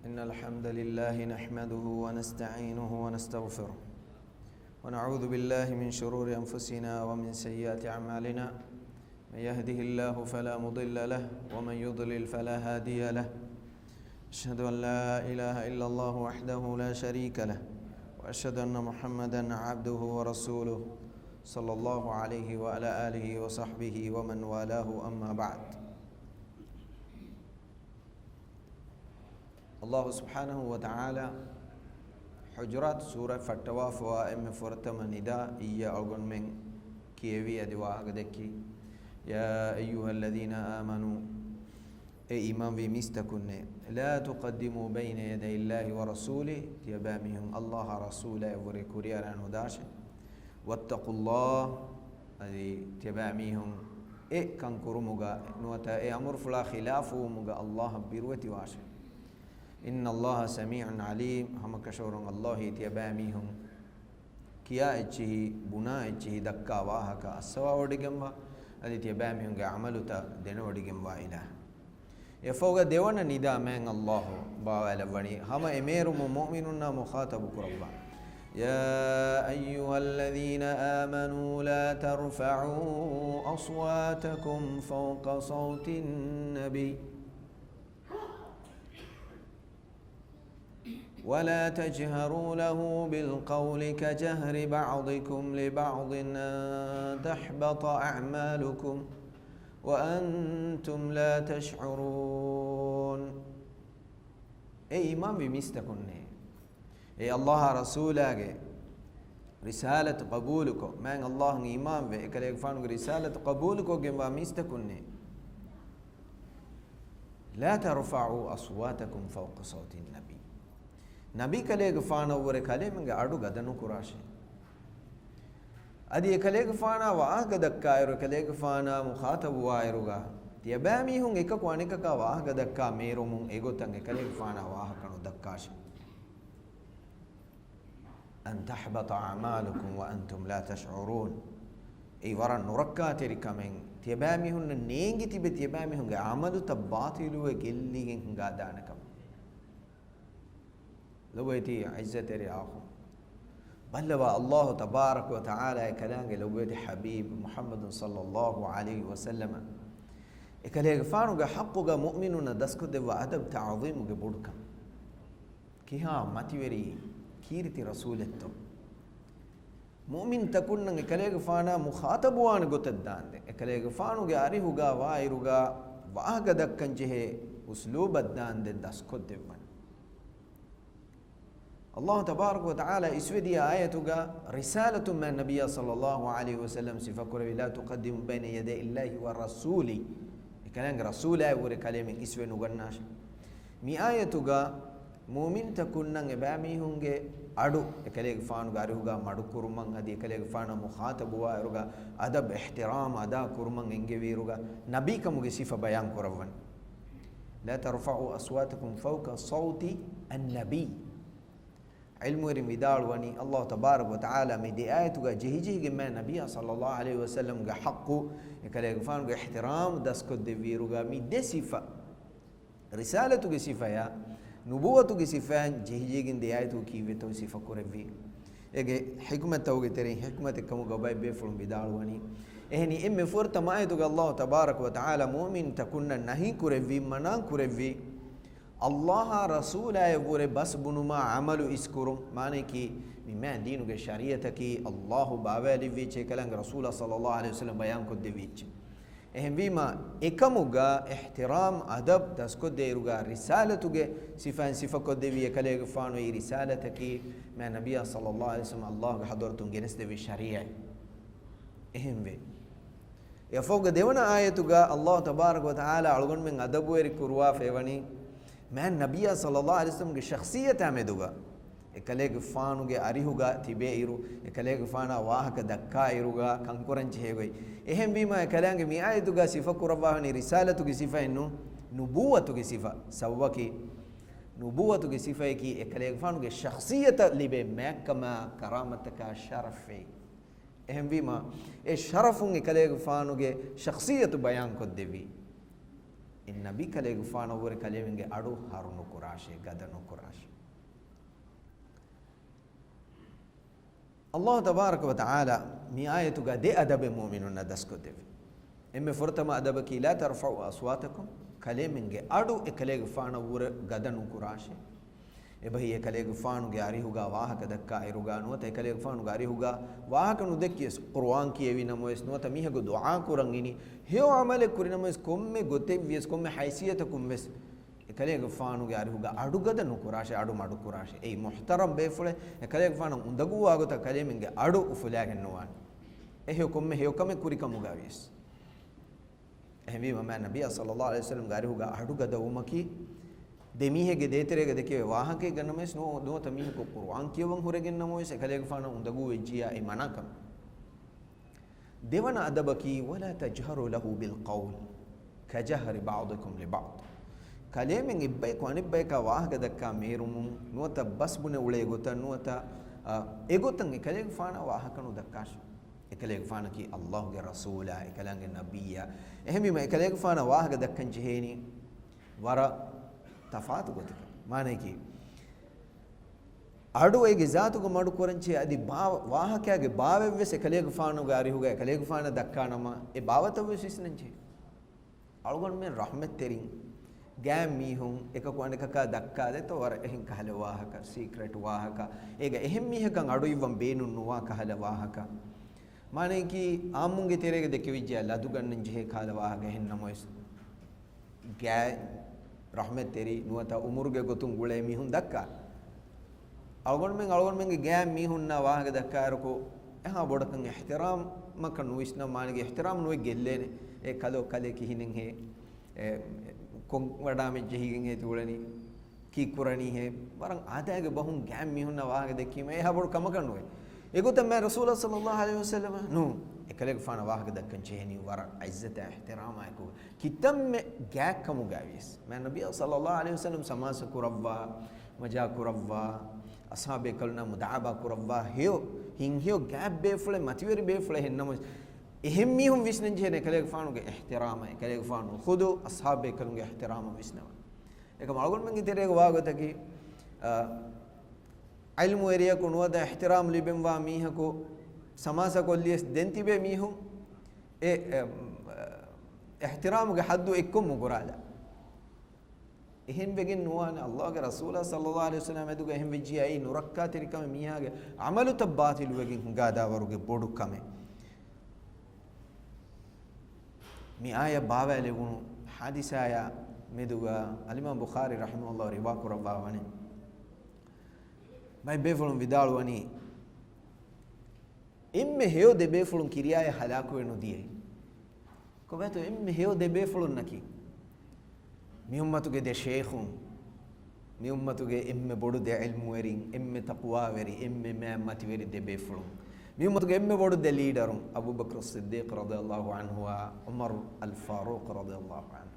إن الحمد لله نحمده ونستعينه ونستغفره ونعوذ بالله من شرور أنفسنا ومن سيئات أعمالنا. من يهده الله فلا مضل له ومن يضلل فلا هادي له. أشهد أن لا إله إلا الله وحده لا شريك له وأشهد أن محمدا عبده ورسوله صلى الله عليه وعلى آله وصحبه ومن والاه. أما بعد. الله سبحانه وتعالى حجرات سورة فتوى فوائم فرتم نداء إيا أغن من كيوي أدواء قدكي يا أيها الذين آمنوا أي إمام في مستكن لا تقدموا بين يدي الله ورسوله تيبامهم الله رسوله وركوريا لنوداش واتقوا الله أدي تيبامهم كان كرموغا نوتا أمر فلا خلافه موغا الله بيروتي واشي إن الله سميع عليم. هم كشورون الله تيباميهم كيا إتشي بنا إتشي دكا واهكا السوا وديجمبا أدي تيباميهم عملوا تا دينو وديجمبا إله يفوق ديوانا ندا من الله باوالبني هم أميرهم مؤمنون مخاطب كربا يا أيها الذين آمنوا لا ترفعوا أصواتكم فوق صوت النبي ولا تجهروا له بالقول كجهر بعضكم لبعض أن تحبط أعمالكم وأنتم لا تشعرون. أي إمام بمستكنه أي الله رسوله رسالة قبولكم من الله إمام بكليك فانو رسالة قبولكم جنب مستكنه لا ترفعوا أصواتكم فوق صوت النبي. نبي كليك فانا وركالي من عدو غدنو كراشي أدي كليك فانا واه غدكا يرو كليك فانا مخاطب وايروغا تيبامي هون إيكا كوانيكا كا واه غدكا ميرو مون إيغو تنگ كليك فانا واه كنو دكاشي أن تحبط أعمالكم وأنتم لا تشعرون. أي ورا نركا تريكا من تيبامي هون نينجي تيبي تيبامي هون عملو تباطلو وكيلي هنگا دانكم لويتي عزة رياهم بلوا الله تبارك وتعالى كلام لويتي حبيب محمد صلى الله عليه وسلم إكليك فانو حقوق مؤمنون دسكو دوا أدب تعظيم بودكم كيها ماتيوري كيرتي رسولته مؤمن تكون إكليك فانا مخاطب وان قتدان إكليك فانو أريهوغا وايروغا واغا دكن جه أسلوب الدان دسكو دوا الله تبارك وتعالى اسودي آياتك رسالة من النبي صلى الله عليه وسلم سفكر لا تقدم بين يدي الله والرسول كلام رسول وركلام اسوي نغناش مي آياتك مؤمن تكون نبامي هونغ أدو كلام فانو غاريوغا مدو كرمان هدي كلام فانو مخاطب وايروغا أدب احترام أدا كرمان إنجي ويروغا نبي كموغي صفة بيان كرفن لا ترفعوا أصواتكم فوق صوت النبي. علم ورميدال وني الله تبارك وتعالى مدي آياتك جهجه جمع النبي صلى الله عليه وسلم حقه يكلي فان احترام دسكو دفيروغا مدي صفة رسالتك صفة يا نبوتك صفة جهجه جن دي آياتك كيف تو صفة كورفي يجي حكمة توجي تري حكمة كم قبائل بيفرم بدال وني إهني إم فرت ما آياتك الله تبارك وتعالى مؤمن تكون نهي كورفي منان كورفي الله رسوله يقول بس بنما عملوا إسكرم معنى كي مما دينه الشريعة كي الله بابا لفيتش كلام رسول صلى الله عليه وسلم بيان كود لفيتش إهم بما إكموجا احترام أدب تسكود ديروجا رسالة توجا صفان صفة كود لفيه كلام فانو رسالة كي ما النبي صلى الله عليه وسلم الله حضرتهم جنس لفي الشريعة إهم بي يفوق ديونا آية توجا الله تبارك وتعالى على من أدب ويركوا فيوني मैं नबिया सल्लल्लाहु अलैहि वसल्लम की शख्सियत हमें दूँगा एकलेग फानु के अरिहुगा तिबे इरु एकलेग फाना वाह का दक्का इरुगा कंकुरंच है गई एहम भी मैं कलेंगे मियाँ दूँगा सिफ़ा कुरबाह ने रिसालत की सिफ़ा इन्नु नुबुवत की सिफ़ा सव्वा की नुबुवत की सिफ़ा की एकलेग फानु के शख्सियत लिबे मैं कमा करामत का शरफ़ है एहम भी माँ ए शरफ़ुंग एकलेग फानु के शख्सियत बयान को देवी nabi kalegu faana wore kalemenge adu harunu kurashe gadanu kurashe. Allah tabaraka wa ta'ala mi ayatu ga de adabe mu'minuna dasko devi emme fortama adabaki la tarfa'u aswatakum kalemenge adu e kalegu faana wore gadanu kurashe ebahi e kalegu faanu ge arihuga wahaka dakka iruga nuwata e kalegu faanu ge arihuga wahaka nu dekkiyes qur'an kiyevi namoes nuwata mihago du'a kuran ini heo amale kurinamoes komme gotevies komme haysiyata kummes e kalegu faanu ge arihuga adu gadanu kurashe adu madu kurashe ei muhtaram befule e kalegu faanu undagu agota kalemenge adu ufulagen nuwan e heo komme heo kame kurikamu gavies ehmi mama nabiy sallallahu alaihi wasallam ge arihuga adu gadawumaki demihege deterege deke wahake gannames no do tamihe ko qur'an kiyawan huregennamoes ekalege fana undagu wejjiya e manakam devana adabaki wala tajharu lahu bil qawl kajahri ba'dikum li ba'd kalemen ibbay ko anibbay ka wahaga dakka merum nuata basbune ule gota nuata egotan ekalege fana wahakanu dakkash ekalege fana ki allah ge rasula ekalange nabiyya ehmi ma ekalege fana wahaga dakkan jeheni wara ತಫಾತು ಗೊತ್ತಿಲ್ಲ ಮಾನೇಕಿ ಅಡುವೆಗೆ ಜಾತುಗ ಮಡು ಕೊರಂಚೆ ಅದಿ ಬಾವ ವಾಹಕ್ಯಾಗೆ ಬಾವೆವ್ವೆ ಸೆ ಕಲೆಗ ಫಾನುಗ ಅರಿಹುಗ ಕಲೆಗ ಫಾನ ದಕ್ಕಾನಮ ಎ ಬಾವತವ್ವೆ ಸಿಸ್ನಂಚೆ ಅಳುಗಣ ಮೆ ರಹಮತ್ ತೆರಿಂ ಗ್ಯಾಮ್ ಮೀಹುಂ ಎಕ ಕೋನೆ ಕಕ ದಕ್ಕಾದೆ ತೋ ವರ ಎಹಿಂ ಕಹಲೆ ವಾಹಕ ಸೀಕ್ರೆಟ್ ವಾಹಕ ಏಗ ಎಹಿಂ ಮೀಹಕಂ ಅಡು ಇವಂ ಬೇನು ನುವಾ ಕಹಲೆ ವಾಹಕ ಮಾನೇಕಿ ಆಮುಂಗೆ ತೆರೆಗೆ ದೆಕ್ಕೆ ವಿಜ್ಜೆ ಲದುಗಣ್ಣಂ ಜೆ ಕಹಲೆ ವಾಹಕ ಎಹಿಂ ನಮೋಸ್ ಗ್ಯಾ rahmat teri nuata umurge gotun gule mihun dakka algon men ge mihun na waage dakka ko eha bodakan ihtiram makan nuisna manige ihtiram nu gellene e kalo kale ki hinin he kon wada me jehigen he tulani ki kurani he warang adage bahun gam mihun na waage dekki me eha bod kamakan nu egotam me rasulullah sallallahu alaihi wasallam nu ekalege fana waage dakkan jehni war izzata ihtirama ko kitam gaakamu gavis me nabiy sallallahu alaihi wasallam samasa kurawwa maja kurawwa ashabe kalna mudaaba kurawwa heo hin heo gaab be fule mativeri be fule hennamo ehem mihum visnen jehne ekalege fanu ge ihtirama ekalege fanu khudu ashabe kalunge ihtirama visnawa eka malgon mengi terege waagotaki ilmu area ko nuwada ihtiram libemwa mihako samasa kollies dentibe mihum e ihtiram ge haddu ekkum mugurala ehin begin nuwana allah ge rasul sallallahu alaihi wasallam eduga ehin vijji ai nurakka terikam mihage amalu tabatil wegin gada waruge bodu kame mi aya bawale gunu hadisaya meduga al-imam bukhari rahimahullah riwa kurabawani mai befulun vidalu wani imme heo de befulun kiriya halaku wenu diye ko beto imme heo de befulun naki mi ummatuge de sheikhun mi ummatuge imme bodu de ilmu werin imme taqwa weri imme maamati weri de befulun mi ummatuge imme bodu de leaderun abu bakr as-siddiq radhiyallahu anhu wa umar al-faruq radhiyallahu anhu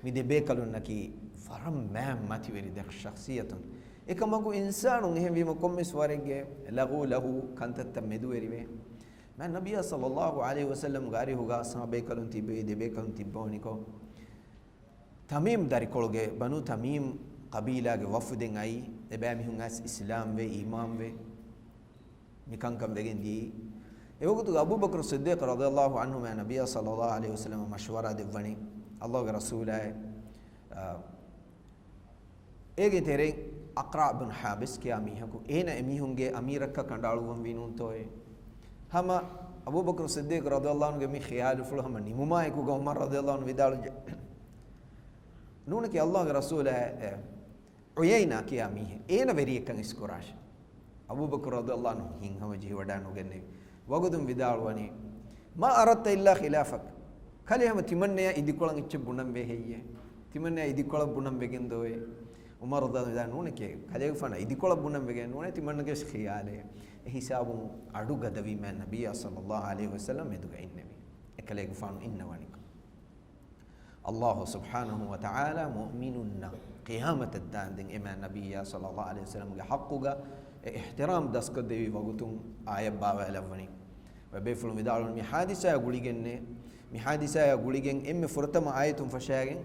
mi de bekalun naki faram maamati weri de shakhsiyatun ekamagu insanu ehem wima kommis warege lagu lahu kantata meduerive man nabiy sallallahu alaihi wasallam gari huga sahabe kalun tibe debe kalun tiboni ko tamim dari kolge banu tamim qabila ge wafden ai ebami hungas islam ve imam ve mikankam begendi ewogutu abu bakr siddiq radhiyallahu anhu man nabiy sallallahu alaihi wasallam mashwara devani allah ge rasulay ege tere Aqra bin Habis ke amihaku ena emihunge amirakka kandaluwan vinuntoy hama Abu Bakr Siddiq radhiyallahu anhu ge mi khiyal fulu hama nimuma eku ga Umar radhiyallahu anhu vidalu nuna ke Allah ge rasul Uyayna ke amihe ena veriyekan iskurash Abu Bakr radhiyallahu anhu hin hama ji wadanu genne wagudum vidalu wani ma aratta illa khilafak kale hama timanne idikolan icche bunam be heyye timanne idikolan bunam begendoy Umar radhiyallahu anhu nunke kale fana idikola bunam begen nune timange khiyale hisabu adu gadavi man nabiy sallallahu alaihi wasallam eduga innabi ekale fanu innawani Allah subhanahu wa ta'ala mu'minunna qiyamat ad-dan iman nabiy sallallahu alaihi wasallam ge haqquga ihtiram daska devi wagutum aya bawa elavani wa befulu midalun mi hadisa guligenne mi hadisa ya guligen emme furtama ayatun fashagen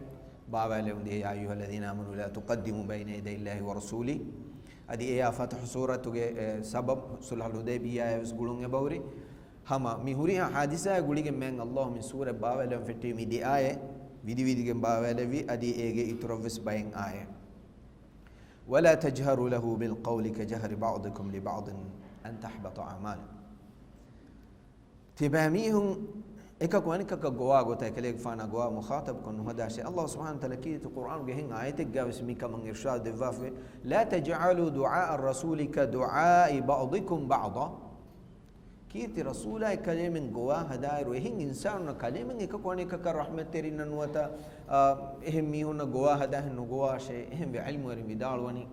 baawale unde ya ayyuhalladhina amanu la tuqaddimu bayna yaday illahi wa rasuli adi ya fath suratuge sabab sulhul hudaybiyah ya gulun e bawri hama mi huri hadisa ya guligen men allah min sura baawale fetti mi di aye vidi vidigen baawale vi adi ege itrovs bayin aye ولا تجهروا له بالقول كجهر بعضكم لبعض أن تحبط أعمالكم تباميهم إكاكو أنك كجوا قوتا كليك فانا جوا مخاطب كن هذا شيء الله سبحانه وتعالى كي القرآن جهين آياتك جاوس ميكا من إرشاد الضافة لا تجعلوا دعاء الرسول كدعاء بعضكم بعضا كيت رسولا كلمة جوا هداير وهين إنسان كلمة إكاكو أنك كرحمة ترين نوتا إهم ميهون جوا هداه نجوا شيء إهم بعلم ورم بداروني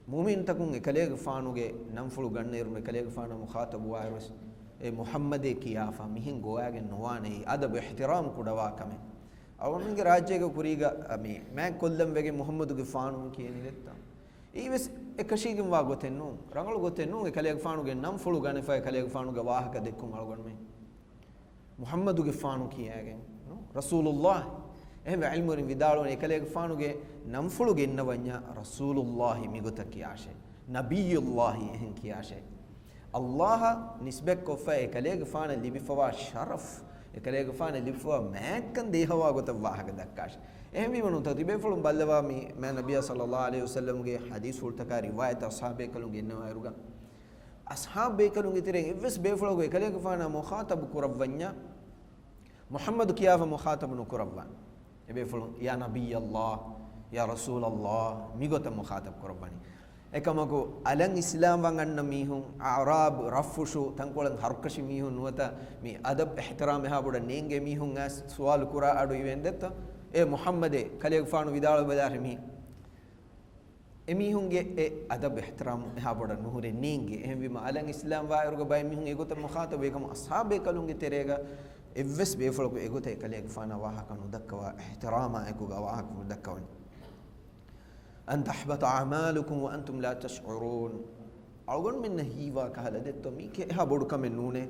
مؤمن تكون كليك فانو جه نمفلو غنير كليك فانا مخاطب وايرس محمد كيافا مهين جوا جه نواني أدب احترام كدوا كمه أو من راجع كوريجا أمي ما كلهم بيجي محمد كفانو كيني لتا إيوس إكشيء كم واقوتينو رانغلو قوتينو كليك فانو جه نمفلو غني فاي كليك فانو جه واه كديكم على مي محمد كفانو كياجه رسول الله එහෙම ඉල්මුරින් විදාලෝන එකලේක ෆානුගේ නම්ෆුළු ගෙන්නවඤ්ඤා රසූලුල්ලාහි මිගොත කියාෂේ නබියුල්ලාහි එහෙන් කියාෂේ අල්ලාහ නිස්බෙක් කොෆ එකලේක ෆාන ලිබිෆවා ශරෆ් එකලේක ෆාන ලිබිෆවා මෑක්කන් දේහවා ගොත වාහක දක්කාෂ එහෙම විමනු තතිබේ ෆුළුම් බල්ලවා මේ නබිය සල්ලල්ලාහු අලයිහි වසල්ලම්ගේ හදීස් උල්තකා රිවායත අස්හාබේ කලුන් ගෙන්නවා අයරුගා අස්හාබේ කලුන් ඉතිරෙන් ඉවස් බේෆුළුගේ එකලේක ෆාන මුඛාතබ් කුරවඤ්ඤා මුහම්මද් කියාව මුඛාතබ් නුකුරවන් ebe fulun ya nabiy allah ya rasul allah migota mukhatab korobani ekamako alang islam wanganna mihun arab rafushu tankolan harkashi mihun nuwata mi adab ihtiram ha boda nenge mihun as suwal kura adu iwendetta e muhammade kalek faanu vidala badar mi emihunge e adab ihtiram ha boda nuhure nenge ehwima alang islam wa eruga bay mihun egota mukhatab ekam ashabe kalunge terega إفس بيفلكوا إيجوتة كليك فانا واحد كانوا دكوا احتراما إيجوجا واحد كانوا دكوا أن تحبط أعمالكم وأنتم لا تشعرون أقول من هيوا كهلا دتو ميك ها بودو كم نونه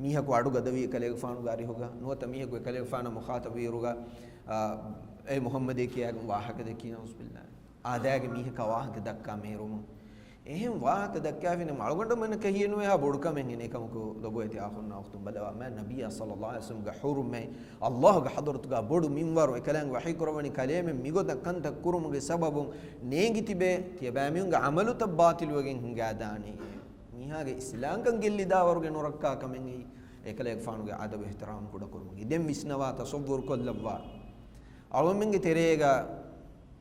ميها كوارو غدوي كليك فانو غاري هوغا نو تميها كو كليك فانا مخاطب يروغا أي محمد كي أجمع واحد كده كي نوس بالله آداك ميها كواحد دكا ميروم එහෙම වාහක දක්කාවින මලගොඩ මන කහියනෝ එහා බොඩකමෙන් එන එකමකෝ ලොබෝ ඇති ආඛුන්න වක්තුම් බලවා මා නබිය සල්ලල්ලාහු අලයිහි වසල්ලම් ග හුරුමයි අල්ලාහ් ග හදරතු ග බොඩු මින්වරු එකලං වහී කරවනි කලෙමෙ මිගොත කන්ත කුරුමුගේ සබබුන් නේගි තිබේ තියබෑමියුන් ග අමලු තබ්බාතිල් වගෙන් හංගා දානි මිහාගේ ඉස්ලාම්කන් ගෙල්ලි දාවරුගේ නොරක්කා කමෙන් එකලෙක් ෆානුගේ අදබ ඉහ්තරාම් කුඩ කුරුමුගේ දෙම් විස්නවා තසවුර් කොල්ලවා අවමෙන්ගේ තෙරේගා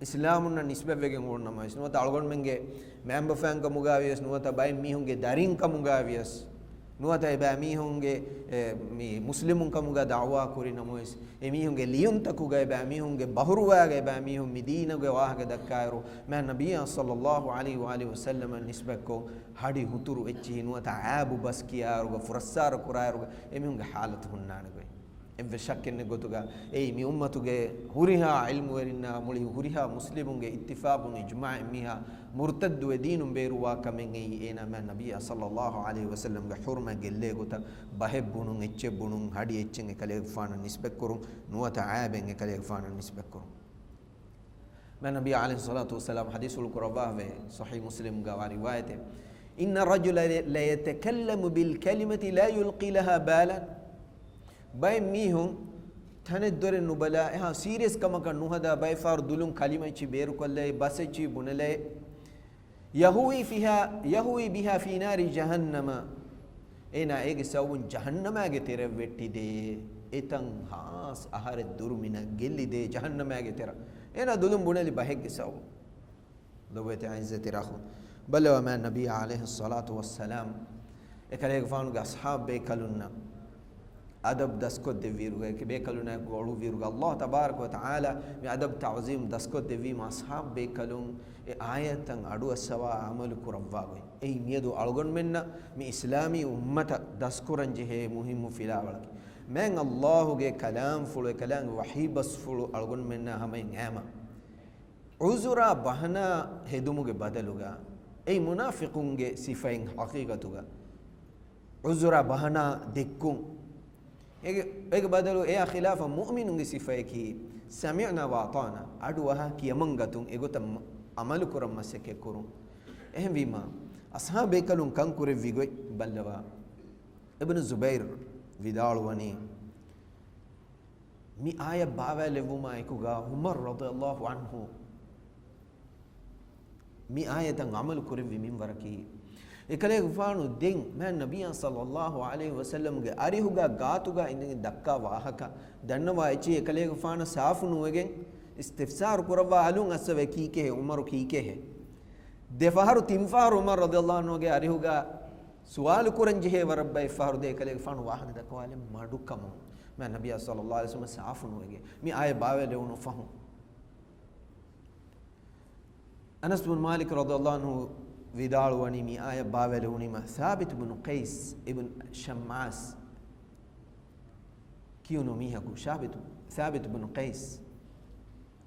ඉස්ලාමුන්න නිස්බෙව්වෙගෙන් ඕනම ඉස්නුවත අලගොන් මෙන්ගේ member fan kamugavias nuwata bay mihunge darin kamugavias nuwata e bay mihunge mi muslimun kamuga da'wa kuri namois e mihunge liyum takuga e bay mihunge bahruwa e bay mihun medina ge wahaga dakkairu man nabiyya sallallahu alaihi wa alihi wasallam nisbakko hadi huturu echi nuwata abu baskiyaru ge furassar kurairu e mihunge halat hunnana ge evve shakkenne gotuga ei mi ummatuge huriha ilmu werinna muli huriha muslimunge ittifaqun ijma' miha murtad wa dinun beruwa kamen ei ena man nabiyya sallallahu alaihi wasallam ge hurma gelle gota bahebbunun echchebunun hadi echen ekale fana nisbek kurun nuwata aaben ekale fana nisbek kurun man nabiyya alaihi salatu wasalam hadithul qurabah ve sahih muslim ga riwayate inna rajula la yatakallamu bil kalimati la yulqi laha balan bay mihun tane dore nubala ha serious kamaka nuhada bay far dulun kalima chi beru kolle base chi bunale yahwi biha fi nari jahannama ena ege sawun jahannama ge tere vettide etan has ahare durmina gellide jahannama ge tera ena dulun bunali bahegge saw lobete izzati rakhu balwa ma nabiy alayhi salatu wassalam ekale gfanu ga ashab be kalunna adab dasko deviruga ke be kaluna goru viruga Allah tabarak wa taala mi adab ta'zim dasko devi ma ashab be kalun e ayatan adu aswa amal kurawwa ei miedu algon menna mi islami ummata daskuranje he muhimmu filawalki men Allah ge kalam fulu kalam wahi bas fulu algon menna hamai ngama uzura bahana hedumuge badaluga ei munafiqunge sifain haqiqatuga uzura bahana dekkun ege badalu e khilafa mu'minun gi sifayki sami'na wa ata'na adu waha kiyamangatun egota amalu kuram masake kurun ehem wima ashabe kalun kan kure vigoy ballawa ibn zubair vidalwani mi aya bawa levuma ekuga umar radhiyallahu anhu mi ayatan amal kurvi min waraki ekale gufanu den man nabiy sallallahu alaihi wasallam ge arihuga gaatuga indin dakka wahaka dannawa echi ekale gufana safunu wegen istifsar kurwa alun aswe kike umar kike he defaharu timfaru umar radhiyallahu anhu ge arihuga sual kuranje he warabbai faru de ekale gufanu wahana dakwale madukamu man nabiy sallallahu alaihi wasallam safunu wege mi aya bawe lewunu fahu Anas bin Malik radhiyallahu anhu vidalwani mi aya baveluni ma Thabit bin Qais ibn Shammas kiyunu mihaku Thabit bin Qais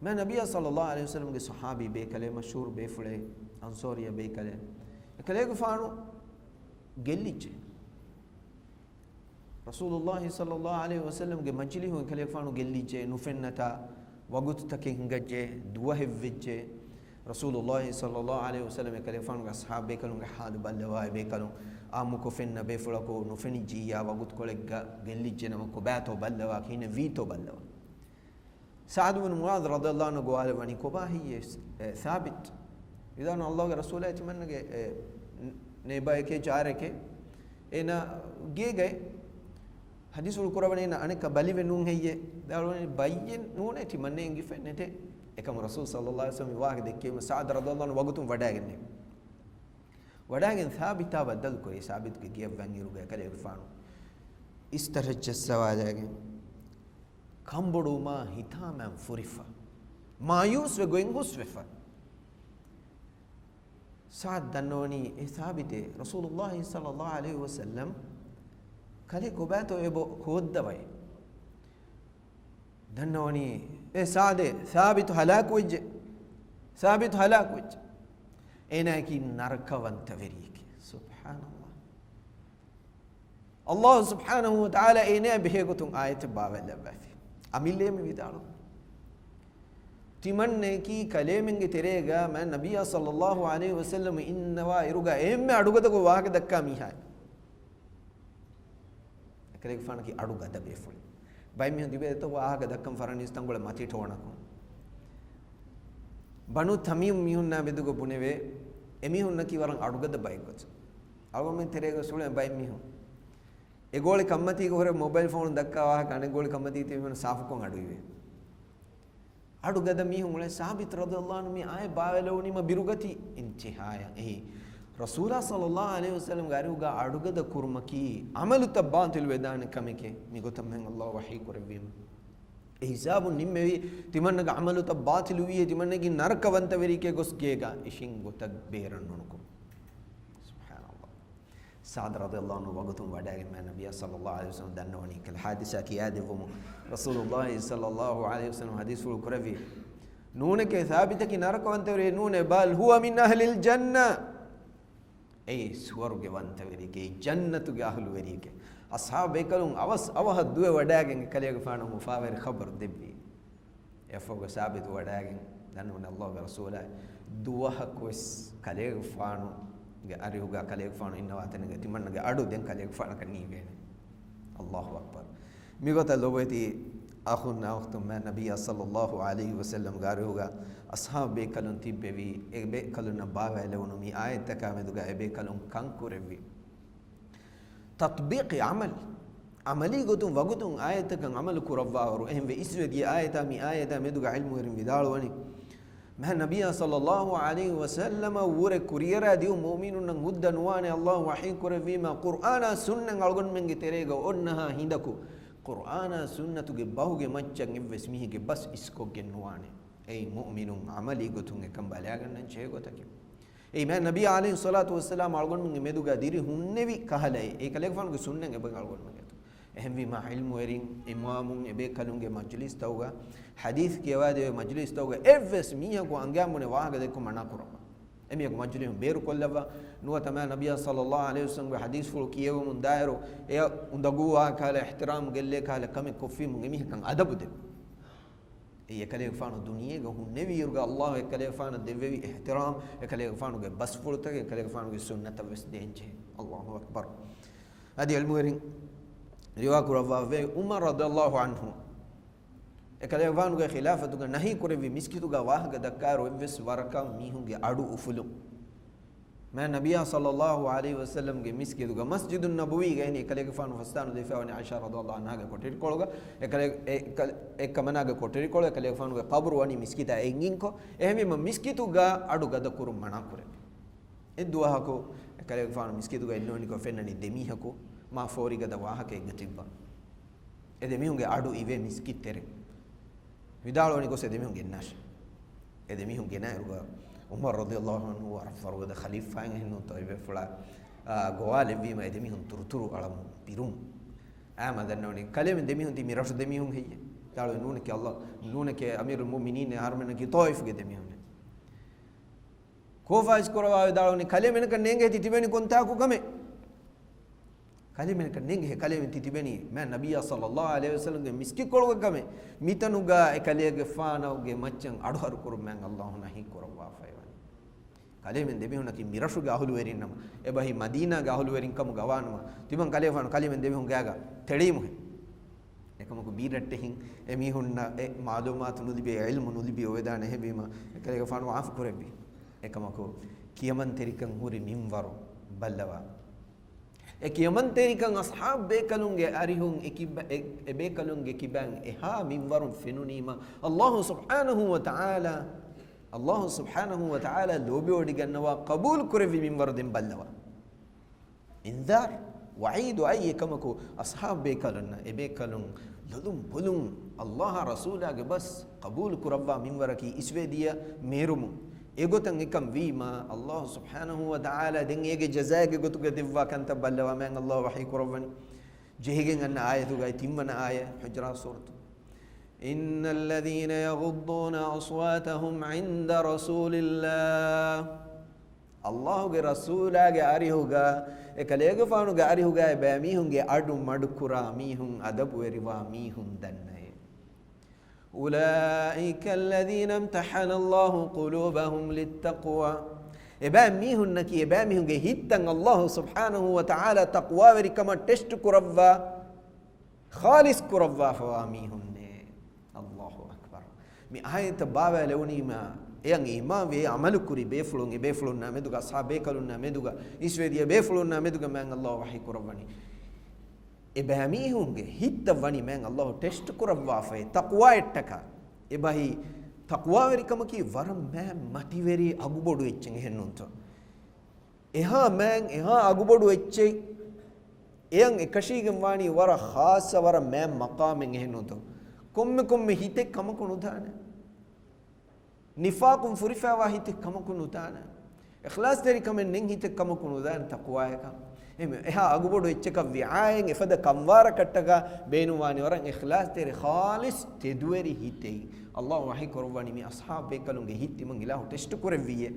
ma Nabiy sallallahu alaihi wasallam ge sahabi be kale mashhur be fule ansoriya be kale kale gufanu gelliche Rasulullah sallallahu alaihi wasallam ge majli hu kale gufanu gelliche nufennata wagut takin gaje duwa hevje Rasulullah sallallahu alaihi wasallam kale fanu ashab be kalun hal ballawa be kalun amuko fenna be fulako no feni jiya wagut kolegga gellijje namako bato ballawa kine vito ballawa Sa'd bin Muadh radhiyallahu anhu goale wani ko bahiye thabit idan Allah ge rasul ayati mange ne ba ke chare ke ena ge hadisul qur'an ena anika balive nun heye dalone bayyen nune ti manne ngi fennete ekam rasul sallallahu alaihi wasallam waage dekkema Sa'd radhiyallahu anhu wagutum wadagen thabita badal ko sabit ke giya vangiru ge kale irfanu istarajja sawadagen kambodu ma hitamam furifa mayus we going huswefa Sa'd danoni e thabite rasulullah sallallahu alaihi wasallam kale ko bato ebo hoddawai danoni e Sa'de thabit halak wajje ena ki narkavanta verike subhanallah Allah subhanahu wa ta'ala ena behegotun ayat bawalla bafi amille mi vidalu timanne ki kalemenge terega man nabiy sallallahu alaihi wasallam innawa iruga emme adugada go waage dakka mi hay ekale fana ki adugada beful bay mi dibe to waage dakkam farani istangole mati thonako banu tamim mihunna bedugo puneve emihunna ki waran adugada baygot algomen terega sule bay mihun egole kammati go hore mobile phone dakka waage ane gole kammati temena safukon aduive adugada mihun ule sabit radhiyallahu anhu mi ay baweloni ma birugati intihaya ehi Rasulullah sallallahu alaihi wasallam garuga adugada kurmaki amalu tabantil vedane kamike mi gotammen Allah wahi kurvim e hisabu nimmevi timannaga amalu tabatil wiye timannagi narakavanta verike gosgega ishin gotag berannunuko subhanallah Sa'd radhiyallahu anhu wagutum wadage man nabiy sallallahu alaihi wasallam dannoni kal hadisa ki adevum Rasulullah sallallahu alaihi wasallam hadisul kuravi nune ke thabita ki narakavanta vere nune bal huwa min ahli al janna ei swarge wanta verike jannatu ge ahlu verike ashabe kalun awah duwe wadagen kalege faana mufawer khabar debbi efogo sabit wadagen danun Allah wa rasula duwa kos kalege faanu ge ariuga kalege faanu inna watanege timange adu den kalege faana kanni gene Allahu akbar migota lobeti akhunna waqtum ma nabiy sallallahu alaihi wasallam garuga ashabe kalun tibbevi ebe kalun baawelewnu mi ayat kameduga ebe kalun kankurevi tatbiqi amali gotum wagutum ayat kan amal kurawwaru ehme iswedi ayata mi ayata meduga ilmu irin vidalwani ma nabiy sallallahu alaihi wasallam wure kuriyara diu mu'minun nguddan wane Allah wahi kurevi ma qur'ana sunnan algon mengi terega onnaha hindaku qur'ana sunnatu ge bahuge maccan evves mihige bas isko gennuane ei mu'minun amali gotun e kambalagan nan chegotaki ei man nabiy alayhi salatu wassalam algon munge meduga diri hunnevi kahalai e kalefan ge sunnen e bang algon munge ehmi ma ilmu erin imamun ebe kalunge majlis tawga hadith ke wade majlis tawga evves miha ko angamune waga de ko manakura emiyak majlihum beru kollava nuwa tama nabiya sallallahu alaihi wasallam hadis fulu kiyewu mun dairo e undaguwa kala ihtiram gelle kala kame kofi mun emi kan adabu de e kale faanu duniye go hunne wiruga allah e kale faanu devevi ihtiram e kale faanu ge bas fulu tage e kale faanu ge sunnata wes denje allahu akbar adi almurin riwa kurava ve umar radhiyallahu anhu e kale faanu ge khilafatu ge nahi kurevi miskitu ga wahaga dakkaro evs waraka mihunge adu ufulu मैं नबिया सल्लल्लाहु अलैहि वसल्लम के मिस्किद ग मस्जिद नबवी गए ने कले के फानु फस्तान दिफा व आयशा रदियल्लाहु अन्हा के कोटेरी कोळगा एक कमना के कोटेरी कोळ कले के फानु के कब्र वनी मिस्किद एंगिन को एहमे मिस्कितु ग अडु गद कुरु मना कुरे ए दुआ को कले के फानु मिस्किद ग इन्नोनी को फेननी देमी हको मा फोरी गद वाह के गतिबा ए देमी हुंगे अडु इवे मिस्किद तेरे विदालोनी को से देमी हुंगे नाश ए देमी हुंगे ना रुगा umar radhiyallahu anhu wa farwada khalifa ngenu toibe fula goale bi ma demi hun turturu alam pirum ama danoni kalem demi hun ti mirash demi hun hiye talo nune ke allah nune ke amirul mu'minin harmena ki toif ge demi hun ko faiz korwa daloni kalem en kannenge ti tibeni konta ku game kalem en kannenge he kalem ti tibeni ma nabiyya sallallahu alaihi wasallam ge miski kolga game mitanuga e kalege faana ge machan adu haru kurum man allah nahi korwa kale men demi hunaki mirashu ga ahulu werin nama ebahi madina ga ahulu werin kamu gawanuma tiban kale fan kale men demi hun gaga tedimu ekamu ko biratte hin emi hunna e malumat nulibi ilmu nulibi wedana hebima kale ga fanu af kurebi ekamu ko kiyaman terikan huri minwaru ballawa e kiyaman terikan ashab bekalunge arihun bekalunge kiban eha minwarun fenunima allah subhanahu wa ta'ala Allah subhanahu wa ta'ala lobi odigannawa qabul kurevi minwardin ballawa inzar wa'id ay kamako ashab bekalunna ebekalun lulum bulum Allah rasula ge bas qabul kurawwa minwaraki isvediya merumu egotan ekam vima Allah subhanahu wa ta'ala den ege jazaage gotuge devwa kanta ballawa men Allah wahi kurawani jehigen anna ayatu ga timmana aya hujra suratu إن الذين يغضون أصواتهم عند رسول الله الله के रसूल आगे आरी होगा एक लेग फानु के आरी होगा बेमी होंगे अडु मडकुरा मी हुं अदब वेरिवा मी हुं दन्ने أولئك الذين امتحن الله قلوبهم للتقوى एबेमी हुं नकी एबेमी होंगे हितंग الله سبحانه وتعالى तकवा वेरी कमा टेस्ट कुरव्वा खालिस कुरव्वा फवामी हुं mi ayat bawa lewni ma yang imam we amal kuri beflun na meduga sahabe kalun na meduga iswediya beflun na meduga man allah wahi kurawani ebami hunge hitta wani man allah test kurawwa fa taqwa ettaka ebahi taqwa veri kamaki waram ma mativeri agubodu echen hennunto eha man eha agubodu ecche eyan ekashigem wani wara khasa wara ma maqamen hennunto komme hite kamakunu dana nifaqum furifa wa hite kamakunu dana ikhlas teri kamen ning hite kamakunu dana taqwa ka eha agubodu echeka viayen efada kamwara kattaga beenuwani waran ikhlas teri khalis tedueri hite allah wahi korwani mi ashab bekalunge hitti man ilahu test kureviye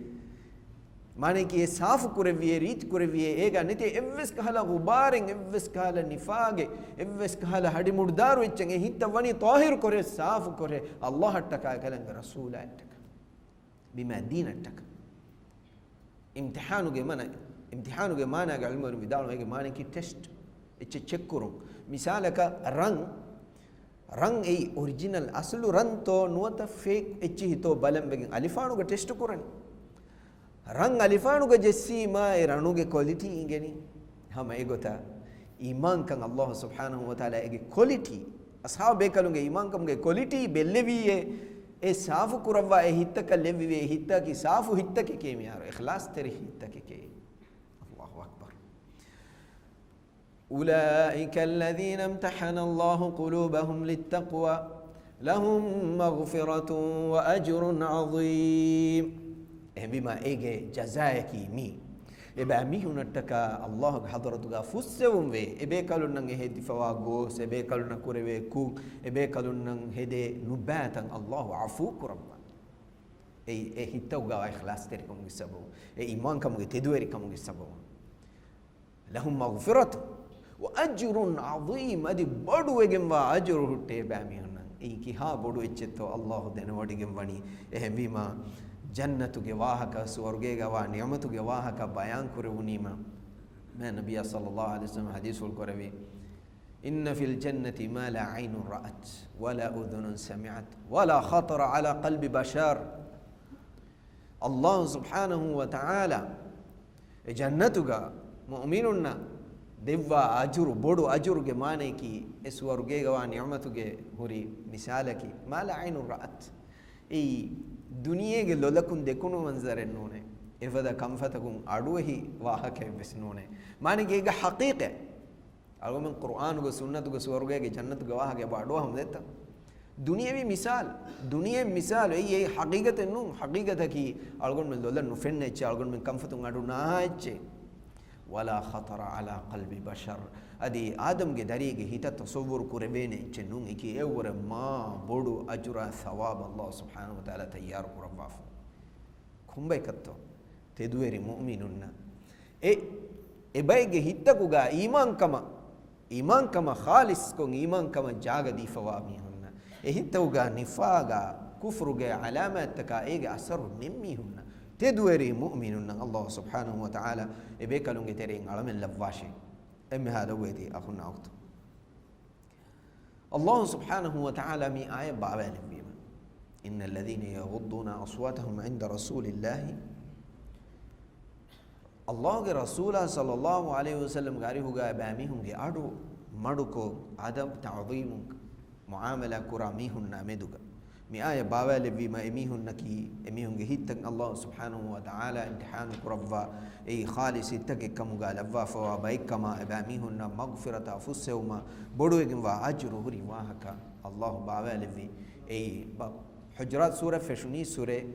माने कि ये साफ कुरेविये रीत कुरेविये एगा निते एव्वेस कहला गुबारें एव्वेस कहला निफागे एव्वेस कहला हडी मुर्दार वेच्चंगे हित वनी ताहिर करे साफ करे अल्लाह टका कलंग रसूल टका बिमा दीन टका इम्तिहानु के माना का इल्म विदाल के माने की टेस्ट इच्चे चेक करो मिसाल का रंग ए ओरिजिनल असलु रंग तो नुवता फेक इच्ची हितो बलम बेगिन अलिफानु का टेस्ट करन रंग अलिफानु के जस्सी मा ए रणु के क्वालिटी इंगेनी हम एगोता ईमान कंग अल्लाह सुब्हानहु व तआला एगे क्वालिटी असहाब बेकलुंगे ईमान कंगे क्वालिटी बेल्लेवी ए साफ कुरवा ए हित्त का लेवी ए हित्त की साफ हित्त के केमियार इखलास तेरे हित्त के अल्लाहु अकबर उलाइक الذين امتحن الله قلوبهم للتقوى لهم مغفرة وأجر عظيم بما ايجي جزايكي مي eba mihunataka allah ge hadratuga fussewum ve ebe kalun nan hedi fawago ebe kalun nan kureve ku ebe kalun nan hede nubatan allah afu kurabba e hittawga ikhlas terikamuge sababu e iman kamuge teduweri kamuge sababu lahum maghfiratu wa ajrun azim adi boduwegen wa ajru hutte bami honnan e kiha bodu echetto Allah denawadigen wani ehemima jannatuge wahaka swargega wa ni'matuge wahaka bayan kurunima ma nabiyya sallallahu alaihi wasallam hadithul qurawi inna fil jannati ma la aynun ra'at wa la udhunun sami'at wa la khatara ala qalbi bashar Allah subhanahu wa ta'ala e jannatuga mu'minunna devva ajuru bodu ajuruge maneki e swargega wa ni'matuge huri misalaki ma la aynun ra'at e duniyege lolakun dekunu manzaren nune evada kamfatakum aduhi wahake besnune manege ga haqiqe algomen qur'an go sunnatu go swargege jannatu go wahage badu ham detta duniyevi misal ei haqiqate nu haqiqata ki algon men dolan nu fenne che algon men kamfatun adu naache wala khatara ala qalbi bashar adi adam ge darige hita tasawwur kurevene che nu iki evore ma bodu ajura thawab Allah subhanahu wa ta'ala tayyar kurabaf kumbay katto tedueri mu'minunna e bayge hittakuga iman kama khalis kon iman kama jaga difawa mi ehittawga nifaga kufruge alamataka ege asaru nimmi hunna teduweri mu'minunna Allah subhanahu wa ta'ala ebe kalunge tereng alamen lavwashi emme hada wedi akhunna waqtu Allah subhanahu wa ta'ala mi aya ba'wale bima innal ladhina yaghudduna aswatahum 'inda rasulillahi Allah ge rasula sallallahu alaihi wasallam gari huga bamihum ge adu maduko adab ta'zim muamala kura mihunna meduga mi aya bawale bima emihunna ki emihunge hittan Allah subhanahu wa ta'ala imtihan kurava ei khalis ittake kamuga lavwa fa baikama ebamihunna maghfirata fussewma boduegen wa ajru huri wahaka Allah bawale vi ei hujurat sura feshuni sure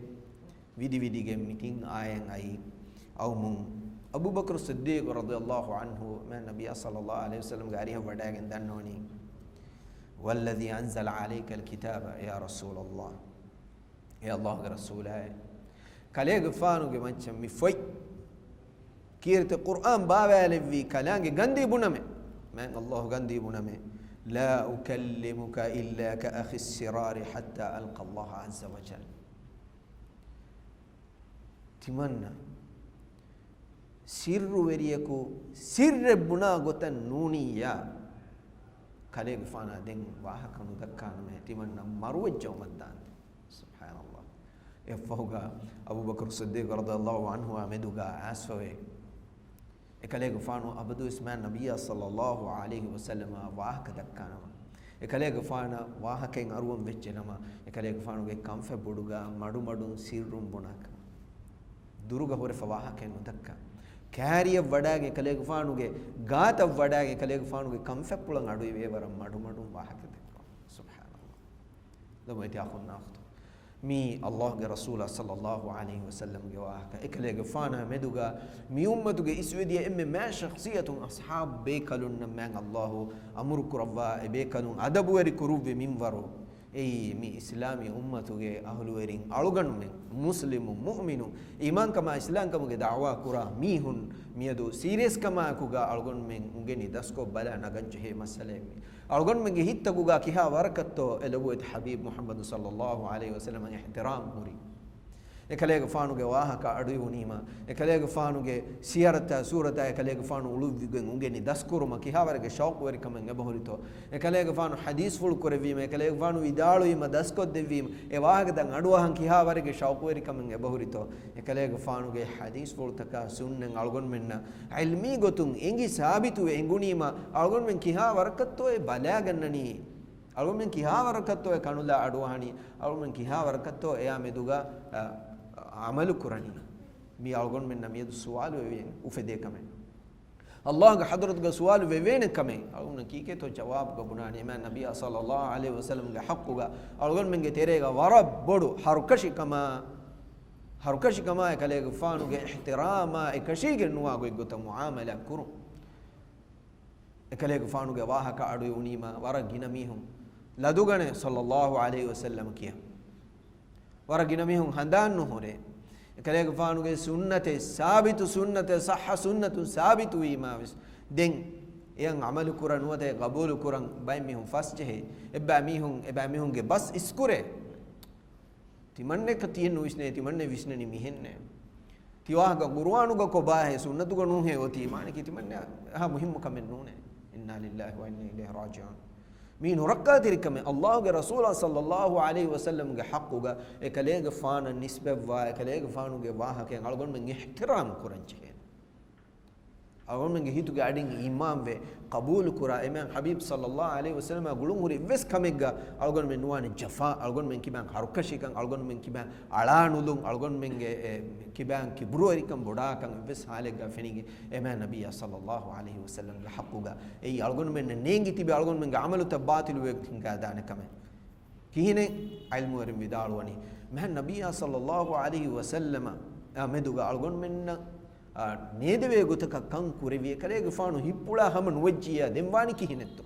vidi ge meeting ayen ai awmun Abu Bakr Siddiq radhiyallahu anhu ma nabiy sallallahu alaihi wasallam gari wadagen dannoni والذي أنزل عليك الكتاب يا رسول الله يا الله رسول هاي كليغ فانو ge mancham mi foi kirte Qur'an baawale vi kalange gandi buname man Allah gandi buname لا أكلمك إلا كأخي السرار حتى ألقى الله عز وجل تمنى سر وريكو سر بنا غتن نونيا kale fana den waha kanu dakkan me timanna marwajjo maddan subhanallah yafahuga Abu Bakr Siddiq radhiyallahu anhu ameduga asfawe e kale fanu abdu isman nabiyya sallallahu alaihi wasallam waha ka dakkan e kale fana waha ken arwam veccenama e kale fanu ge kamfe boduga madu sirrum bonaka duruga hore fawaha ken dakka ಕ್ಯಾರಿಯ ವಡಾಗೆ ಕಲೆಗೆ ಫಾನುಗೆ ಗಾತ ವಡಾಗೆ ಕಲೆಗೆ ಫಾನುಗೆ ಕಂಫೆಪ್ಪುಳಂಗ ಅಡು ಇವೇವರ ಮಡು ವಾಹಕತೆ ಸುಬ್ಹಾನಲ್ಲಾಹ್ ಲಮೈತಿ ಅಖುನ್ನ ಅಖ್ತು ಮಿ ಅಲ್ಲಾಹ್ಗೆ ರಸೂಲ ಸಲ್ಲಲ್ಲಾಹು ಅಲೈಹಿ ವಸಲ್ಲಂ ಗೆ ವಾಹಕ ಕಲೆಗೆ ಫಾನ ಮೆದುಗ ಮಿ ಉಮ್ಮತುಗೆ ಇಸ್ವಿದಿಯ ಎಮ್ಮೆ ಮಾ ಶಖ್ಸಿಯತುನ್ ಅಸ್ಹಾಬ್ ಬೇಕಲುನ್ ಮ್ಯಾಂಗ್ ಅಲ್ಲಾಹು ಅಮರು ಕುರವ್ವ ಬೇಕಲು ಅದಬುವರಿ ಕುರುವೆ ಮಿಂವರು ei mi islami ummatuge ahlu erin aluganu men muslimu mu'minu iman kama islam kamuge da'wa kura mihun miyadu serious kama kuga algon men ungeni dasko bala naganche he masale algon men ge hittaguga kiha warakatto elawet habib muhammad sallallahu alaihi wasallam ihtiram muri ekaleega faanuge waahaka adu unima ekaleega faanuge siyarata surata ekaleega faanu uluvigen ungeni daskuruma kihawarge shauq wari kamen ebahurito ekaleega faanu hadis ful korevima ekaleega faanu vidalu ima daskod devima e waahaga dan aduwahan kihawarge shauq wari kamen ebahurito ekaleega faanuge hadis ful taka sunnen algon menna ilmi gotun engi sabitu engunima algon men kihawarakatto e balagannani algon men kihawarakatto e kanula aduwahani algon men kihawarakatto e ameduga amalu kurani mi algon men namiyadu sualu weven ufede kame Allah ga hadrat ga sualu weven kame algon kike to jawab ga bunani ma nabiy sallallahu alaihi wasallam ga haqqu ga algon men ge terega warab bodu harukashi kama kale ga fanu ga ihtirama e kashi ge nuwa go gota muamala kuru e kale ga fanu ga waha ka adu unima warag ginamihum ladugane sallallahu alaihi wasallam kiya waragina mihun handannu hore ekaleege faanuge sunnate sabitu sunnate sahha sunnatu sabitu wimavis den eyan amalu kuran wate qabulu kuran bay mihun fasjehe ebba mihun ge bas iskure timanne ka tiyennu isne timanne visnani mihenne tiwaga qur'anu ga ko bahe sunnatu ga nuhe oti mane ki timanne ha muhimmu kamen nune inna lillahi wa inna ilaihi raji'un min raqqatir kame allah ge rasul sallallahu alaihi wasallam ge haqqu ga ekaleege faana nisbe wa ekaleege faanu ge waha ke algon men ihtiram kuranche algon men ge hitu ge adin imam ve qabul kura emen habib sallallahu alaihi wasallam gulun huri ves kamegga algon men nuwane jafa algon men kiban harukashi kan algon men kiban alanulun algon men ge kiban kibruari kan boda kan ves halega fenige emen nabiy sallallahu alaihi wasallam ge haqquga ei algon men nengi tibe algon men ge amalu tabatil ve ga dane kame kihine ilmu warim vidalwani men nabiy sallallahu alaihi wasallam ameduga algon men ನೇದವೇ ಗೊತ್ತಕ ಕಂಕುರಿವಿ ಕಲೆಗೆ ಫಾನು ಹಿಪ್ಪುಳ ಹಮನ್ ವಜ್ಜಿಯ ದೆಂವಾನಿ ಕಿಹಿನೆತ್ತು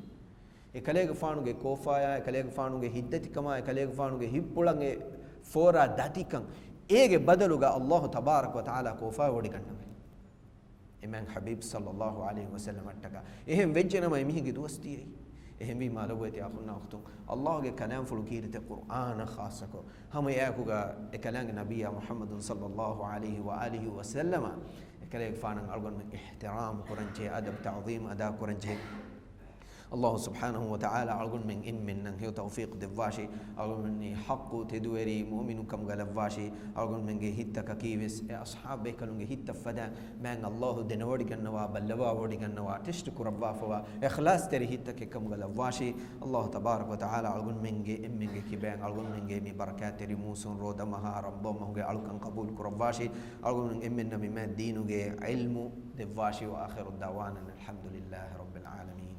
e kalege faanuge kofaya e kalege faanuge hiddatikama e kalege faanuge hippulange fora datikan ege badaluga Allah tabarak wa taala kofa wodi kanname emen habib sallallahu alaihi wasallam attaka ehem vejjenama emihige dostiyei ehem wi malawati akhunna akhtu Allah ge kalam fulu kirite Qur'an khasako hama yakuga e kalange nabiyya Muhammadun sallallahu alaihi wa alihi wasallam e kalege faanan algon men ihtiram kuranje adab ta'zim ada kuranje الله سبحانه وتعالى أقول من من هي توفيق دفاشي أقول من حق تدوري مؤمن كم غلفاشي أقول من هيتا كيفس أصحاب بيكلون هيتا فدا من الله دنوري كنوا بلوا وري كنوا تشتكر ربا فوا إخلاص تري هيتا كم غلفاشي الله تبارك وتعالى أقول من كيبان أقول من مي بركات تري موسون رودا مها ربما هو أقول كان قبول كرفاشي أقول من ما دينه علم دفاشي وآخر الدعوانا الحمد لله رب العالمين.